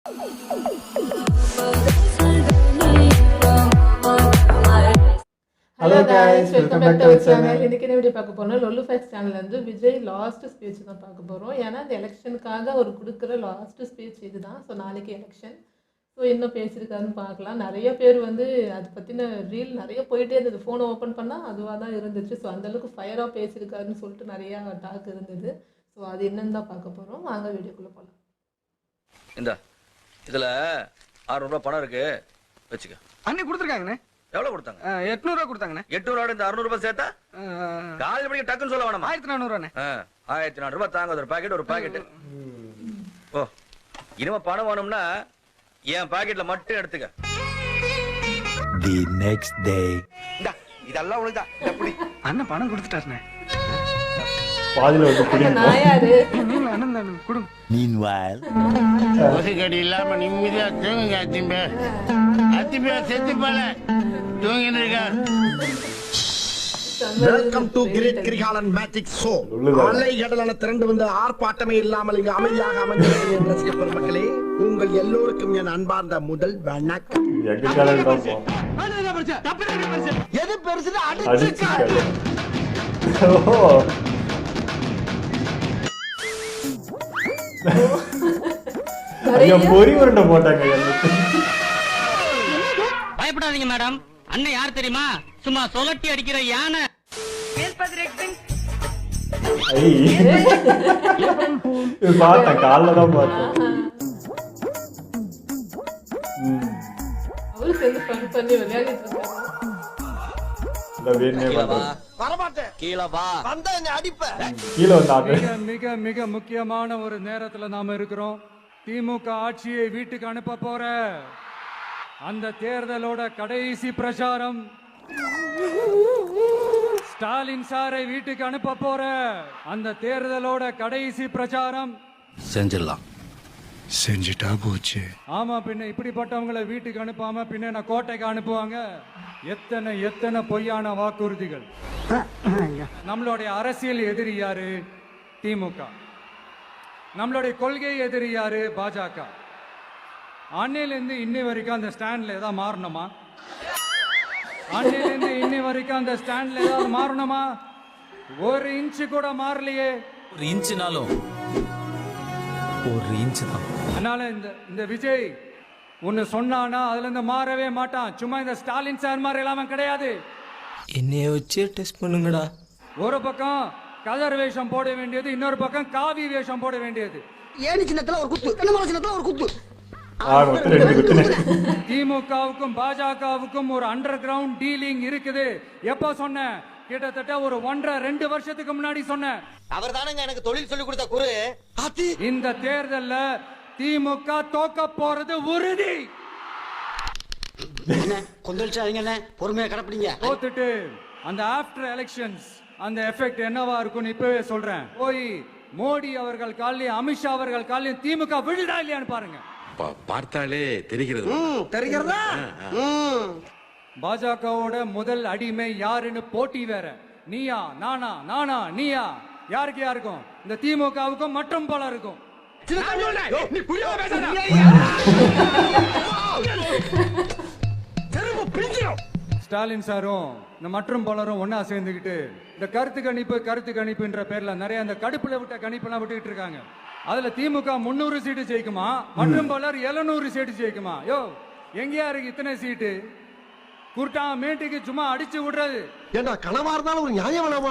Hello guys, welcome back to our channel. இன்னைக்கு என்ன video பார்க்க போறோம்னா லொல்லு ஃபேக்ஸ் சேனல்ல இருந்து விஜய் லாஸ்ட் ஸ்பீச் தான் பார்க்க போறோம். ஏன்னா இந்த எலெக்ஷனுக்காக ஒரு கொடுக்குற லாஸ்ட் ஸ்பீச் இதுதான். ஸோ நாளைக்கு எலெக்ஷன். ஸோ என்ன பேசியிருக்காருன்னு பார்க்கலாம். நிறைய பேர் வந்து அதை பற்றின ரீல் நிறைய போயிட்டே இருந்தது. ஃபோனை ஓப்பன் பண்ணால் அதுவாக தான் இருந்துச்சு. ஸோ அந்தளவுக்கு ஃபயராக பேசியிருக்காருன்னு சொல்லிட்டு நிறையா டாக் இருந்தது. ஸோ அது என்னன்னு தான் பார்க்க போகிறோம். வாங்க வீடியோக்குள்ளே போகலாம். இந்த இதில் 600 ரூபா பணம் இருக்கு, வச்சுக்க. அன்னை கொடுத்துருக்காங்கண்ணே. எவ்வளவு கொடுத்தாங்க? 800 ரூபா கொடுத்தாங்கண்ணே. 800 இந்த 600 ரூபாய் சேர்த்தா காலையில் படிக்க டக்குன்னு சொல்ல வேணாமா? 1400 ரூபாண்ணே. 1400 ரூபாய் தாங்க. ஒரு பாக்கெட் ஓ, இனிமே பணம் வேணும்னா என் பாக்கெட்ல மட்டும் எடுத்துக்க. The next day. இதெல்லாம் உனக்கு தான். எப்படி அண்ணன் பணம் கொடுத்துட்டாருண்ணே. நான் யாரு? அண்ணன் தான் கொடுங்க. Meanwhile. கொசுக்கடி இல்லாம நிம்மதியா தூங்குங்க. அத்திம்பே செத்து போல தூங்கின்னு இருக்கார். Welcome to great Grigalan magic show. அலை கடலான திரண்டு வந்து ஆர்ப்பாட்டமே இல்லாமல் இங்கு அமைதியாக அமைந்திருக்கிறது என் ரசிக பெருமக்களே, உங்கள் எல்லோருக்கும் என் அன்பார்ந்த முதல் வணக்கம். எது பெருசுன்னு அடிச்சு பொறி உருண்டை போட்டாங்க. பயப்படாதீங்க மேடம், அண்ணன் யார் தெரியுமா? சும்மா சொலட்டி அடிக்கிற யானை. பார்த்தேன், காலைல தான் பார்த்தேன். மிக மிக முக்கியமான ஒரு நேரத்துல நாம இருக்கிறோம். திமுக ஆட்சியை வீட்டுக்கு அனுப்ப போற அந்த தேர்தலோட கடைசி பிரச்சாரம். ஸ்டாலின் சாரை வீட்டுக்கு அனுப்ப போற அந்த தேர்தலோட கடைசி பிரச்சாரம் செஞ்சிடலாம். செஞ்சுட்டா போச்சு. ஆமா, பின்ன இப்படிப்பட்டவங்களை வீட்டுக்கு அனுப்பாம பின்ன நான் கோட்டைக்கு அனுப்புவாங்க. எத்தனை எத்தனை பொய்யான வாக்குறுதிகள். நம்மளுடைய அரசியல் எதிரி யாரு? திமுக. நம்மளுடைய கொள்கை எதிரி யாரு? பாஜக. அன்னையிலிருந்து இன்னி வரைக்கும் அந்த ஸ்டாண்ட்ல ஏதாவது மாறணுமா? அன்னையிலிருந்து இன்னி வரைக்கும் அந்த ஸ்டாண்ட்ல ஏதாவது மாறணுமா? ஒரு இன்ச்சு கூட மாறலையே. ஒரு இன்ச்சுனாலும் ஒரு இன்ச்சு தான். அதனால இந்த விஜய் ஒன்னு சொன்னானா அதுல இருந்து மாறவே மாட்டான். சும்மா இந்த ஸ்டாலின் சார் மாதிரி எல்லாம் கிடையாது. என்னைய வச்சு டெஸ்ட் பண்ணுங்கடா. ஒரு பக்கம் கதர் வேஷம் போட வேண்டியது, இன்னொரு பக்கம் காவி வேஷம் போட வேண்டியது. ஏணி சின்னத்துல ஒரு குத்து, என்ன சின்னத்துல ஒரு குத்து. திமுகவுக்கும் பாஜகவுக்கும் ஒரு அண்டர் கிரவுண்ட் டீலிங் இருக்குது. எப்ப சொன்ன? கிட்டத்தட்ட ஒரு 1.5-2 வருஷத்துக்கு முன்னாடி சொன்ன. அவர் தானங்க எனக்கு தொழில் சொல்லி கொடுத்த குரு. இந்த தேர்தல்ல திமுக தோக்க போறது உறுதி. கொந்தளிச்சாதீங்க, பொறுமையா கடப்பிடிங்க. தோத்துட்டு அந்த ஆஃப்டர் எலெக்ஷன்ஸ் அந்த எஃபெக்ட் என்னவா இருக்கும்னு இப்பவே சொல்றேன். போய் மோடி அவர்கள் காலையும் அமித்ஷா அவர்கள் காலையும் திமுக விழுதா இல்லையான்னு பாருங்க. பார்த்தாலே தெரிகிறது. தெரிகிறதா? பாஜகவோட முதல் அடிமை யாருன்னு போட்டி வேற. நீயா நானா, நானா நீயா, யாருக்கு யாருக்கும்? இந்த திமுகவுக்கும் மற்றும் பல இருக்கும். ஸ்டாலின் சாரும் இந்த மற்றும் பலரும் ஒன்னா சேர்ந்துக்கிட்டு இந்த கருத்து கணிப்புன்ற பேர்ல நிறைய அந்த கடுப்புல விட்ட கணிப்பெல்லாம் விட்டுக்கிட்டு இருக்காங்க. அதுல திமுக 300 சீட்டு ஜெயிக்குமா, மற்றும் பலர் 700 சீட்டு ஜெயிக்குமா? யோ, எங்கயா இருக்கு இத்தனை சீட்டு? குர்டா மேட்டுக்கு சும்மா அடிச்சு விடுறது. ஏண்டா கனவா இருந்தாலும் ஒரு நியாயம் வேணாமா?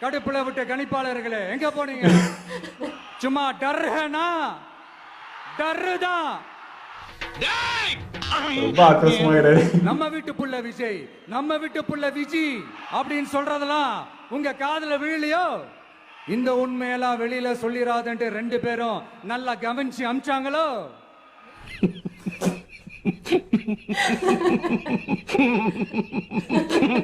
கடுப்புல விட்ட கணிப்பாளர்களே எங்க போனீங்க? சும்மா டர்ஹனா டர்தான். நம்ம வீட்டு புள்ள விஜய், நம்ம வீட்டு புள்ள விஜி அப்படின்னு சொல்றதெல்லாம் உங்க காதுல விழலையோ? இந்த உண்மையெல்லாம் வெளியில சொல்லிராதன்ட்டு 2 பேரும் நல்லா கவனிச்சு அமிச்சாங்களோ?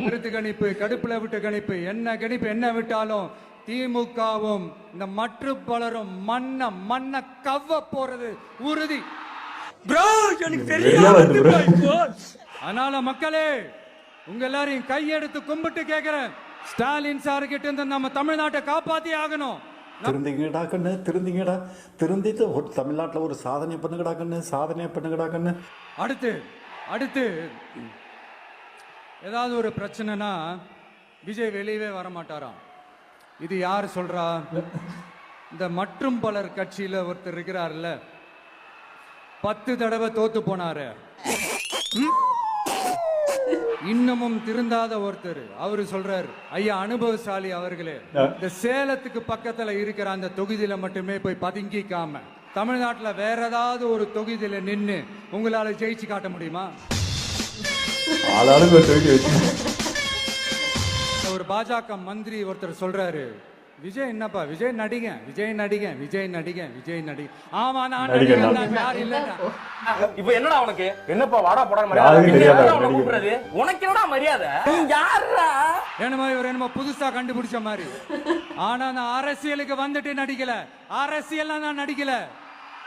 கருத்து கணிப்பு, கடுப்புல விட்டு கணிப்பு, என்ன கணிப்பு என்ன விட்டாலும் திமுகவும் இந்த மற்ற பலரும் மண்ண கவ்வ போறது உறுதி. அதனால மக்களே, உங்க எல்லாரையும் கையெடுத்து கும்பிட்டு கேட்கிறேன். ஸ்டாலின் சார் கிட்ட இருந்து நம்ம தமிழ்நாட்டை காப்பாத்தி ஆகணும். திருந்திங்கடா கண்ணு, திருந்திங்கடா, திருந்திட்டு ஒரு தமிழ்நாட்டில் ஒரு சாதனை பண்ணுங்கடா கண்ணு, சாதனை பண்ணுங்கடா கண்ணு. அடுத்து ஏதாவது ஒரு பிரச்சனைனா விஜய் வெளியவே வர மாட்டாராம். இது யார் சொல்றா? இந்த மற்றும் பலர் கட்சியில ஒருத்தர் இருக்கிறார்ல, 10 தடவை தோத்து போனாரு, இன்னமும் திருந்தாத ஒருத்தர், அவரு சொல்றாரு, ஐயா அனுபவசாலி அவர்களே, இந்த சேலத்துக்கு பக்கத்துல இருக்கிற அந்த தொகுதியில மட்டுமே போய் பதுங்கிக்காம தமிழ்நாட்டுல வேற ஏதாவது ஒரு தொகுதியில நின்னு உங்களால ஜெயிச்சு காட்ட முடியுமா? ஒரு பாஜக மந்திரி ஒருத்தர் சொல்றாரு, விஜய் என்னப்பா, விஜய் நடிங்க, விஜய் நடிங்க, விஜய் நடிங்க, விஜய் நடிங்க. ஆமா நான் நடிகன், யார் இல்ல. இப்போ என்னடா உனக்கு? என்னப்பா வாடா போடா மரியாதை கூப்பிடுறது? உனக்கு என்னடா மரியாதை? யாரா? என்னமோ இவர் என்னமோ புதுசா கண்டுபிடிச்ச மாதிரி. ஆனா நான் அரசியலுக்கு வந்துட்டு நடிக்கல, அரசியல் நான் நடிக்கல.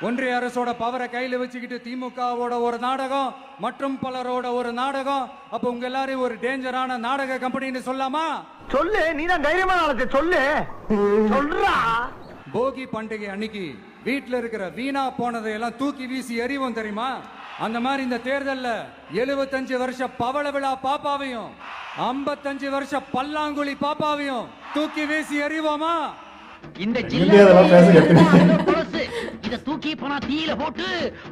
ஒன்றிய அரசோட பவரை கையில வச்சுக்கிட்டு திமுகவோட ஒரு நாடகம், மற்றும் பலரோட ஒரு நாடகம். அப்ப உங்க எல்லாரையும் ஒரு டேஞ்சரான நாடக கம்பெனின்னு சொல்லாமா? சொல்லு, நீ தான் தைரியமான ஆளு, சொல்லு சொல்றா. போகி பண்டிகை அன்னைக்கு வீட்டுல இருக்கிற வீணா போனதை எல்லாம் தூக்கி வீசி எறிவோம் தெரியுமா? அந்த மாதிரி இந்த தேர்தல்ல 75 வருஷ பவள விழா பாப்பாவையும் 55 வருஷ பல்லாங்குழி பாப்பாவையும் தூக்கி வீசி எறிவோமா? இந்த இத தூக்கி போனா தீயில போட்டு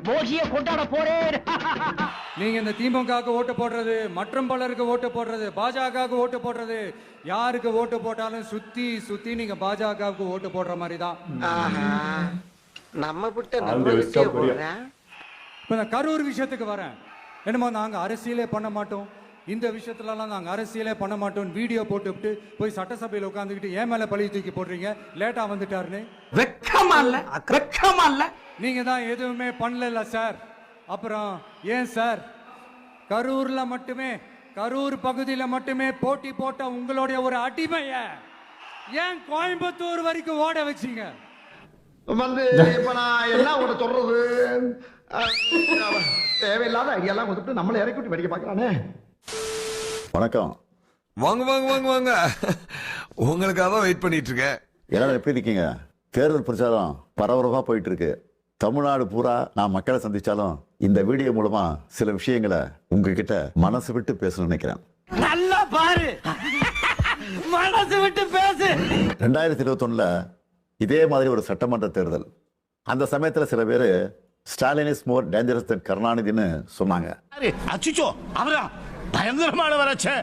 போகிய கொண்டாட போறேன். நீங்க இந்த திமுகவுக்கு ஓட்டு போடுறது, மற்றும் பலருக்கு ஓட்டு போடுறது, பாஜகவுக்கு ஓட்டு போடுறது, யாருக்கு ஓட்டு போட்டாலும் சுத்தி சுத்தி நீங்க பாஜகவுக்கு ஓட்டு போடுற மாதிரி தான். நம்ம விட்டு நம்ம விட்டே போறேன். இப்ப நான் கரூர் விஷயத்துக்கு வரேன். என்னமோ நாங்க அரசியலே பண்ண மாட்டோம், இந்த விஷயத்துலலாம் நாங்க அரசியலே பண்ண மாட்டோம் வீடியோ போட்டுவிட்டு போய் சட்டசபையில் உட்காந்துக்கிட்டு ஏன் மேல பழி தூக்கி போடுறீங்க, லேட்டா வந்துட்டாருன்னு. வெக்கமா இல்ல? நீங்க தான் எதுவுமே பண்ணல சார். அப்புறம் ஏன் சார் கரூர்ல மட்டுமே, கரூர் பகுதியில மட்டுமே போட்டி போட்ட உங்களுடைய ஒரு அடிமைய ஏன் கோயம்புத்தூர் வரைக்கும் ஓட வச்சீங்க? வந்து இப்ப நான் என்ன உட சொல்றது, தேவையில்லாத ஐடியாலாம் கொடுத்துட்டு நம்மளை இறக்கி விட்டு வெடிக்க பாக்குறானே. வணக்கம். வாங்க வாங்க வாங்க வாங்க, உங்களுக்காக தான் வெயிட் பண்ணிட்டு இருக்கேன். எல்லாரும் எப்படி இருக்கீங்க? தேர்தல் பிரச்சாரம் பரபரப்பா போயிட்டு இருக்கு. தமிழ்நாடு பூரா நான் மக்களை சந்திச்சாலும் இந்த வீடியோ மூலமா சில விஷயங்களை உங்ககிட்ட மனசு விட்டு பேசணும்னு நினைக்கிறேன். நல்லா பாரு, மனசு விட்டு பேசு. 2021ல இதே மாதிரி ஒரு சட்டமன்ற தேர்தல். அந்த சமயத்துல சில பேரு ஸ்டாலின் இஸ் மோர் டேஞ்சரஸ் தென் கருணாநிதினு சொன்னாங்க. அச்சுச்சோ, அவரா பயங்கரமான வராச்சே,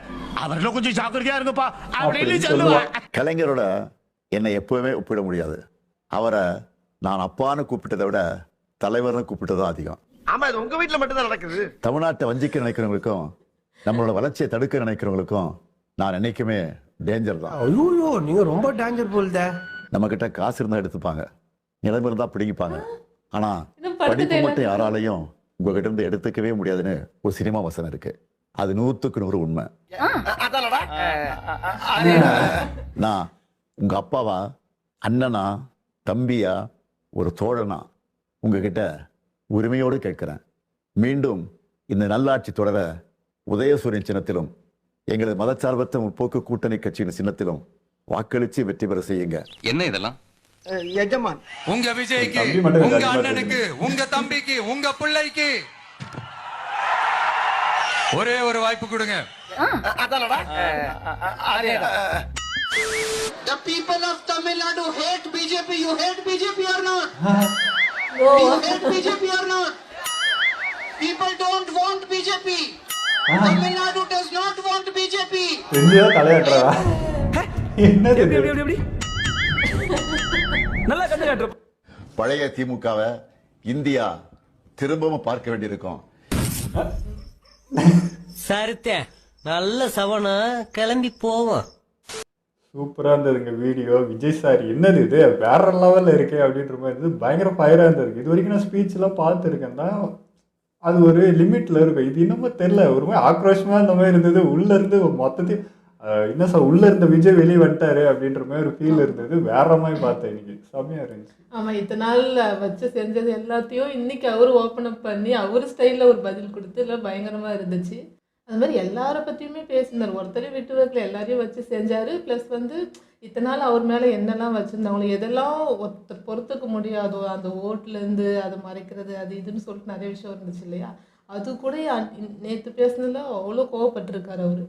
அவர்ல கொஞ்சம் ஜாக்கிரதையா இருங்கப்பா அப்படின்னு சொல்லுவா. கலைஞரோட என்னை எப்பவுமே ஒப்பிட முடியாது. அவரை நான் அப்பான்னு கூப்பிட்டதை விட தலைவர்னு கூப்பிட்டதும் அதிகம். ஆமா, இது உங்க வீட்டுல மட்டும் தான் நடக்குது. தமிழ்நாட்டை வஞ்சிக்க நினைக்கிறவங்களுக்கும் நம்மளோட வளர்ச்சியை தடுக்க நினைக்கிறவங்களுக்கும் நான் என்னைக்குமே டேஞ்சர் தான். ஐயோ, நீங்க ரொம்ப டேஞ்சர் போல்த. நம்ம கிட்ட காசு இருந்தா எடுத்துப்பாங்க, நிலைமை இருந்தா பிடிங்கிப்பாங்க. ஆனா படிப்பு மட்டும் யாராலையும் உங்ககிட்ட இருந்து எடுத்துக்கவே முடியாதுன்னு ஒரு சினிமா வசனம் இருக்கு. அது 100க்கு 100 உண்மை. நான் உங்க அப்பாவா, அண்ணனா, தம்பியா, ஒரு தோழனா உங்ககிட்ட உரிமையோடு கேட்கிறேன். மீண்டும் இந்த நல்லாட்சி தொடர உதயசூரியன் சின்னத்திலும் எங்களது மதச்சார்பற்ற முற்போக்கு கூட்டணி கட்சியின் சின்னத்திலும் வாக்களிச்சு வெற்றி பெற செய்யுங்க. என்ன இதெல்லாம்? எஜமான், உங்க விஜய்க்கு, உங்க அண்ணனுக்கு, உங்க தம்பிக்கு, உங்க பிள்ளைக்கு ஒரே ஒரு வாய்ப்பு கொடுங்க. The people of Tamil Nadu hate BJP. You hate BJP or not? No. You hate BJP or not? People don't want BJP. Tamil Nadu does not want BJP. நல்லா கண்டு காட்டுற. பழைய திமுகவை இந்தியா திரும்பவும் பார்க்க வேண்டியிருக்கும். சரித்தே, நல்ல சவனா கிளம்பி போவோம். சூப்பரா இருந்ததுங்க வீடியோ. விஜய் சார் என்னது இது வேற லெவல்ல இருக்கே அப்படின்ற மாதிரி இருந்தது. பயங்கர ஃபயரா இருந்தது. இது வரைக்கும் நான் ஸ்பீச் எல்லாம் பார்த்துருக்கேன் தான், அது ஒரு லிமிட்ல இருக்கும். இது இன்னமும் தெரியல, ஒரு மாதிரி ஆக்ரோஷமா இந்த மாதிரி இருந்தது. உள்ள இருந்து மொத்தத்தையும் என்ன சார் உள்ள இருந்த விஜய் வெளியே வந்துட்டாரு அப்படின்ற மாதிரி ஒரு ஃபீல் இருந்தது. வேற மாதிரி பார்த்தேன் இன்னைக்கு, செம்மையா இருந்துச்சு. ஆமா, இத்தனை நாள்ல வச்சு செஞ்சது எல்லாத்தையும் இன்னைக்கு அவரு ஓப்பன் அப் பண்ணி அவரு ஸ்டைல்ல ஒரு பதில் கொடுத்து எல்லாம் பயங்கரமா இருந்துச்சு. அது மாதிரி எல்லார பத்தியுமே பேசினார், ஒருத்தரையும் விட்டு வைக்கல, எல்லாரையும் வச்சு செஞ்சாரு. பிளஸ் வந்து இத்தனை நாள் அவர் மேலே என்னெல்லாம் வச்சுருந்தாங்களோ, எதெல்லாம் ஒருத்தர் பொறுத்துக்க முடியாதோ, அந்த ஓட்டுலேருந்து அதை மறைக்கிறது அது இதுன்னு சொல்லிட்டு நிறைய விஷயம் இருந்துச்சு இல்லையா? அது கூட நேற்று பேசுனதில் அவ்வளோ கோவப்பட்டிருக்காரு அவர்.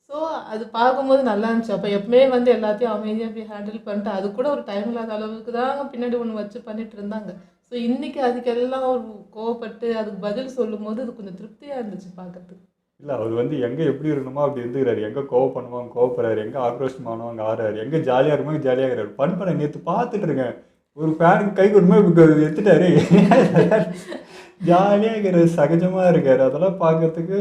ஸோ அது பார்க்கும்போது நல்லா இருந்துச்சு. அப்போ எப்பவுமே வந்து எல்லாத்தையும் அமைதியாக போய் ஹேண்டில் பண்ணிட்டு அது கூட ஒரு டைம் இல்லாத அளவுக்கு தான் பின்னாடி ஒன்று வச்சு பண்ணிட்டு இருந்தாங்க. ஸோ இன்றைக்கி அதுக்கெல்லாம் ஒரு கோவப்பட்டு அதுக்கு பதில் சொல்லும் போது அது கொஞ்சம் திருப்தியாக இருந்துச்சு பார்க்கறதுக்கு. இல்லை அவர் வந்து எங்கே எப்படி இருக்கணுமோ அப்படி இருந்துக்கிறாரு. எங்கே கோவம் பண்ணுவாங்க கோவப்படுறாரு, எங்கே ஆக்ரோஷமானோ அங்கே ஆடுறாரு, எங்கே ஜாலியாக இருக்குமோ ஜாலியாக இருக்கிறாரு. பண்ண நேற்று பார்த்துட்டு இருக்கேன், ஒரு ஃபேனுக்கு கை கொடுமே எடுத்துட்டாரு, ஜாலியாக இருக்கிறாரு, சகஜமாக இருக்காரு. அதெல்லாம் பார்க்கறதுக்கு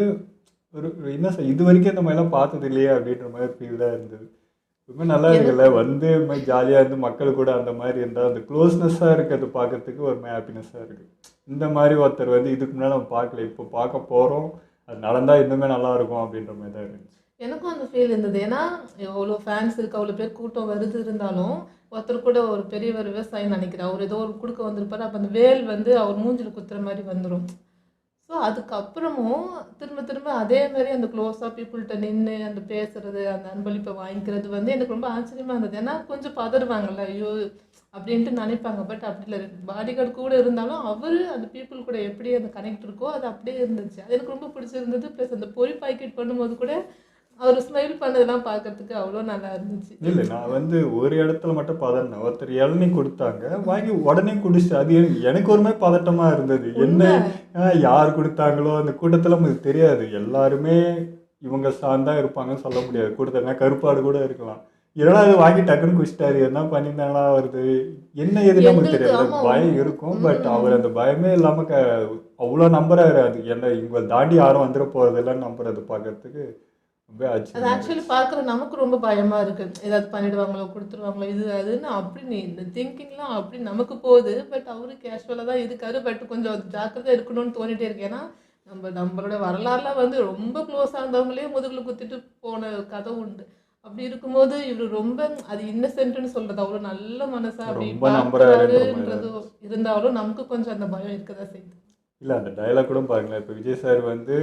ஒரு என்ன இது வரைக்கும் இந்த மாதிரிலாம் பார்த்தது இல்லையே அப்படின்ற மாதிரி ஃபீல் தான் இருந்தது. ரொம்ப நல்லா இருக்குல்ல, வந்து இது மாதிரி ஜாலியாக இருந்து மக்கள் கூட அந்த மாதிரி இருந்தால் அந்த க்ளோஸ்னஸ்ஸாக இருக்கிறது பார்க்கறதுக்கு ஒரு மாதிரி ஹாப்பினஸ்ஸாக இருக்குது. இந்த மாதிரி ஒருத்தர் வந்து இதுக்கு முன்னாடி நம்ம பார்க்கல, இப்போ பார்க்க போகிறோம், அது நடந்தால் இன்னுமே நல்லா இருக்கும் அப்படின்ற மாதிரி தான் இருந்துச்சு. எனக்கும் அந்த ஃபீல் இருந்தது. ஏன்னா எவ்வளோ ஃபேன்ஸ் இருக்குது, அவ்வளோ பேர் கூட்டம் வருது இருந்தாலும் ஒருத்தர் கூட ஒரு பெரியவர் விவசாயின்னு நினைக்கிறேன், அவர் ஏதோ ஒரு கொடுக்க வந்திருப்பார். அப்போ அந்த வேல் வந்து அவர் மூஞ்சில் குத்துற மாதிரி வந்துடும். ஸோ அதுக்கப்புறமும் திரும்ப திரும்ப அதே மாதிரி அந்த க்ளோஸாக பீப்புள்கிட்ட நின்று அந்த பேசுறது, அந்த அன்பளிப்பை வாங்கிக்கிறது வந்து எனக்கு ரொம்ப ஆச்சரியமாக இருந்தது. ஏன்னா கொஞ்சம் பதறுவாங்கல்ல, ஐயோ அப்படின்ட்டு நினைப்பாங்க. பட் அப்படி இல்லை, பாடி கார்டு கூட இருந்தாலும் அவர் அந்த பீப்புள் கூட எப்படி அந்த கனெக்ட் இருக்கோ அது அப்படியே இருந்துச்சு. அது எனக்கு ரொம்ப பிடிச்சிருந்தது. ப்ளஸ் அந்த பொறி பாக்கெட் பண்ணும்போது கூட அவர் ஸ்மைல் பண்ணதெல்லாம் பார்க்கறதுக்கு அவ்வளோ நல்லா இருந்துச்சு. இல்லை நான் வந்து ஒரு இடத்துல மட்டும் பதறினேன். ஒருத்தர் இளநீ கொடுத்தாங்க, வாங்கி உடனே குடிச்சிட்டு அது எனக்கு ஒரு மாதிரி பதட்டமாக இருந்தது. என்ன யார் கொடுத்தாங்களோ அந்த கூட்டத்தில் நமக்கு தெரியாது, எல்லாருமே இவங்க சார்ந்தா இருப்பாங்கன்னு சொல்ல முடியாது. கூட்டத்தில் கருப்பாடு கூட இருக்கலாம். இதெல்லாம் அது வாங்கி டக்குன்னு குடிச்சிட்டாரு, என்ன பண்ணியிருந்தாங்களா வருது என்ன எதுன்னு நமக்கு தெரியாது. பயம் இருக்கும். பட் அவர் அந்த பயமே இல்லாமல் அவ்வளோ நம்புறாரு. அது என்ன இவங்க தாண்டி யாரும் வந்துட போகிறதெல்லாம் நம்புறது பார்க்கறதுக்கு ரொம்ப ஆச்சு. அது ஆக்சுவலி பார்க்குற நமக்கு ரொம்ப பயமாக இருக்குது, ஏதாவது பண்ணிடுவாங்களோ கொடுத்துருவாங்களோ இது அதுன்னு அப்படின்னு இந்த திங்கிங்லாம் அப்படி நமக்கு போகுது. பட் அவரு கேஷுவலாக தான் இருக்காரு. பட் கொஞ்சம் ஜாக்கிரதை இருக்கணும்னு தோணிட்டே இருக்கு. ஏன்னா நம்மளோட வரலாறுலாம் வந்து ரொம்ப க்ளோஸாக இருந்தவங்களே முதுகில் குத்திட்டு போன கதை உண்டு. அப்படி இருக்கும்போது இவர் ரொம்ப அது இன்னசென்ட்னு சொல்றது, அவ்வளோ நல்ல மனசா அப்படி பார்க்குறாருன்றது இருந்தாலும் நமக்கு கொஞ்சம் அந்த பயம் இருக்கதான் செய்யுது. இல்லை அந்த டைலாக் கூட பாருங்களேன். இப்போ விஜய் சார் வந்து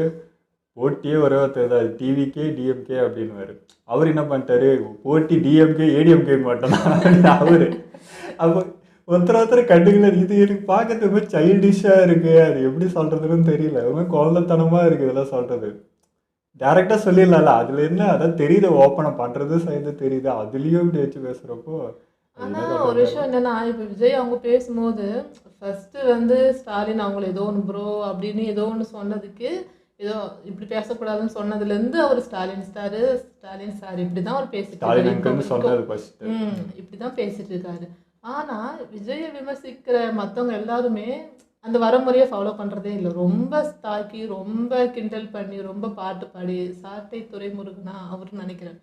போட்டியே ஒரே ஒருத்தர் தான், டிவிகே டிஎம்கே அப்படின்னு. அவர் என்ன பண்ணிட்டாரு, போட்டி டிஎம்கே ஏடிஎம்கே மாட்டோம் அவரு. அப்போ ஒருத்தர் கண்டுக்கல. இது எனக்கு பார்க்கறது ரொம்ப சைல்டிஷாக இருக்கு, அது எப்படி சொல்றதுன்னு தெரியல, ரொம்ப குழந்தைத்தனமா இருக்கு இதெல்லாம் சொல்றது. டேரக்டா சொல்லிடலாம்ல, அதுல என்ன அதான் தெரியுது, ஓப்பனை பண்றது செய்து தெரியுது, அதுலயும் இப்படி வச்சு பேசுறப்போ. ஆனால் ஒரு விஷயம் என்னன்னா, இப்போ விஜய் அவங்க பேசும்போது ஃபர்ஸ்ட் வந்து ஸ்டாலின் அவங்கள ஏதோ ஒன்று ப்ரோ அப்படின்னு ஏதோ ஒன்று சொன்னதுக்கு, ஏதோ இப்படி பேசக்கூடாதுன்னு சொன்னதுலேருந்து அவர் ஸ்டாலின் சார் இப்படி தான் அவர் பேசிட்டு இப்படி தான் பேசிட்டு இருக்காரு. ஆனால் விஜயை விமர்சிக்கிற மற்றவங்க எல்லாருமே அந்த வரமுறையை ஃபாலோ பண்ணுறதே இல்லை. ரொம்ப தாக்கி ரொம்ப கிண்டல் பண்ணி ரொம்ப பாட்டு பாடி சாட்டை துரைமுருகனா அவருன்னு நினைக்கிறேன்.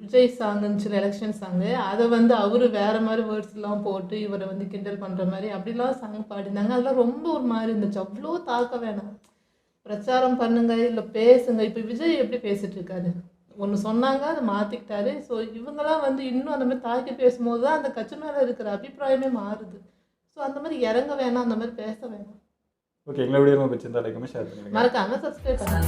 விஜய் சாங்குன்னு எலெக்ஷன் சாங்கு, அதை வந்து அவர் வேறு மாதிரி வேர்ட்ஸ்லாம் போட்டு இவரை வந்து கிண்டல் பண்ணுற மாதிரி அப்படிலாம் சாங் பாடினாங்க. அதெல்லாம் ரொம்ப ஒரு மாதிரி இருந்துச்சு. அவ்வளோ தாக்க வேணாம், பிரச்சாரம் பண்ணுங்க இல்லை பேசுங்க. இப்போ விஜய் எப்படி பேசிட்டு இருக்காரு, ஒன்று சொன்னாங்க அதை மாற்றிக்கிட்டாரு. ஸோ இவங்கெல்லாம் வந்து இன்னும் அந்த மாதிரி தாக்கி பேசும்போது தான் அந்த கட்சி மேலே இருக்கிற அபிப்பிராயமே மாறுது. ஸோ அந்த மாதிரி இறங்க வேணாம், அந்த மாதிரி பேச வேணாம். ஓகே, எங்களை வீடியோ பிடிச்சிருந்தா லைக் ஷேர் பண்ணுங்க, மறக்காம சப்ஸ்கிரைப் பண்ணுங்க.